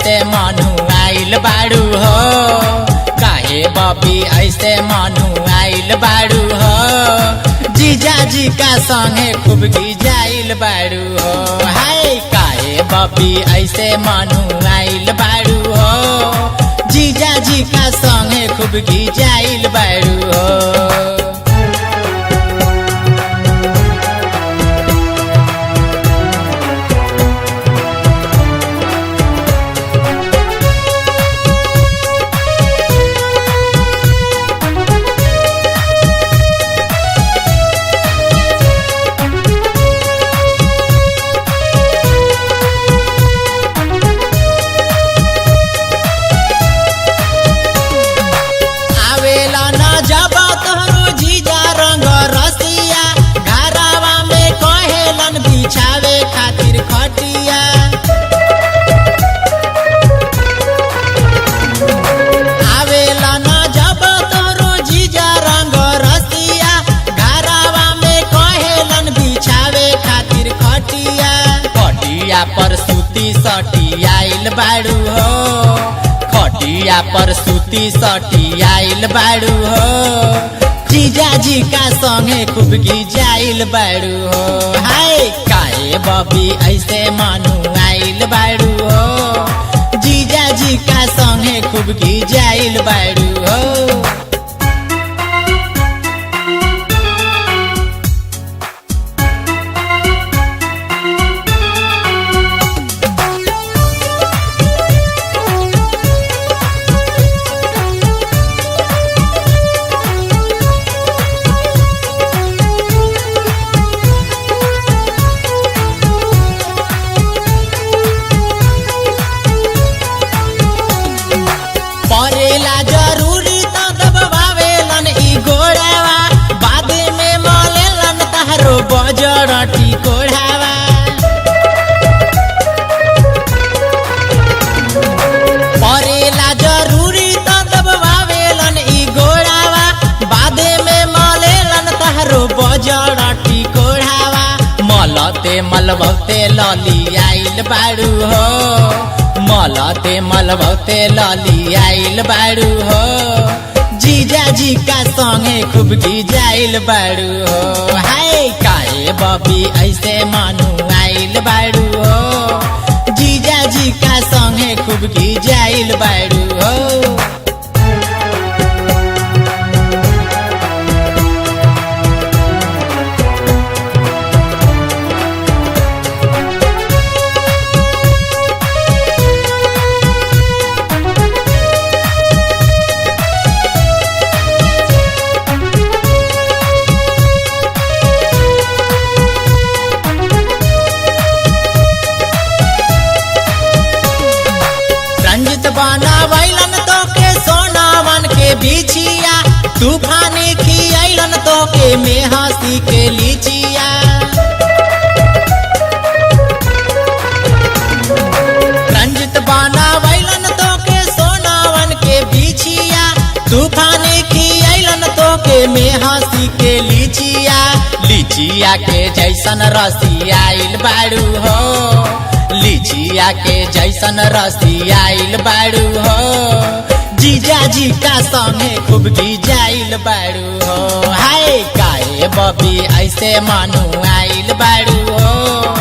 ऐसे मनु आइल बाड़ू हो, काहे बबी ऐसे मनु आइल बाड़ू हो, जीजाजी का संगे खूब गिजाइल बाड़ू हो। हाय काहे बबी ऐसे मनु आइल बाड़ू हो, जीजाजी का संगे खूब गिजाइल बाड़ू हो। पर सूती सटी आइल बाड़ू हो, खटिया पर सूती सटी आइल बाड़ू हो, जीजाजी का संगे खूब गिजाइल बाड़ू हो। हाय काहे बबी ऐसे मनु आइल बाड़ू हो, जीजाजी का संगे खूब गिजाइल बाड़ू हो। परेला जरूरी तो दबावेलन ई गोड़ावा, बाद में मलेलन तारो बजरटी कोढ़ावा। परेला जरूरी तो दबावेलन ई गोड़ावा, बाद में मलेलन तारो बजरटी कोढ़ावा। मलते मलबते लली आइल बाड़ू हो, मलते मलबते लली आइल बाड़ू हो, जीजाजी का संगे खूब गिजाइल बाड़ू हो। हाय काहे बबी ऐसे मनु आइल बाड़ू हो, जीजाजी का संगे खूब गिजाइल बाड़ू हो। बनावैलन तो के सोनावन के बिछिया, तूफानी खियैलन तो के मेहसी के लीचिया। रंजित बनावैलन तो के सोनावन के बिछिया, तूफानी खियैलन तो के मेहसी के लीचिया। लीचिया के जैसन रसी आइल बाड़ू हो, लीचिया के जैसन रसी आइल बाड़ू हो, जीजाजी का संगे खूब गिजाइल बाड़ू हो। हाय काहे बबी ऐसे मनु आइल बाड़ू हो,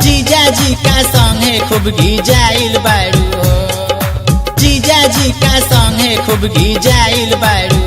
जीजाजी का संगे खूब गिजाइल बाड़ू हो, जीजाजी का संगे खूब गिजाइल बाड़ू।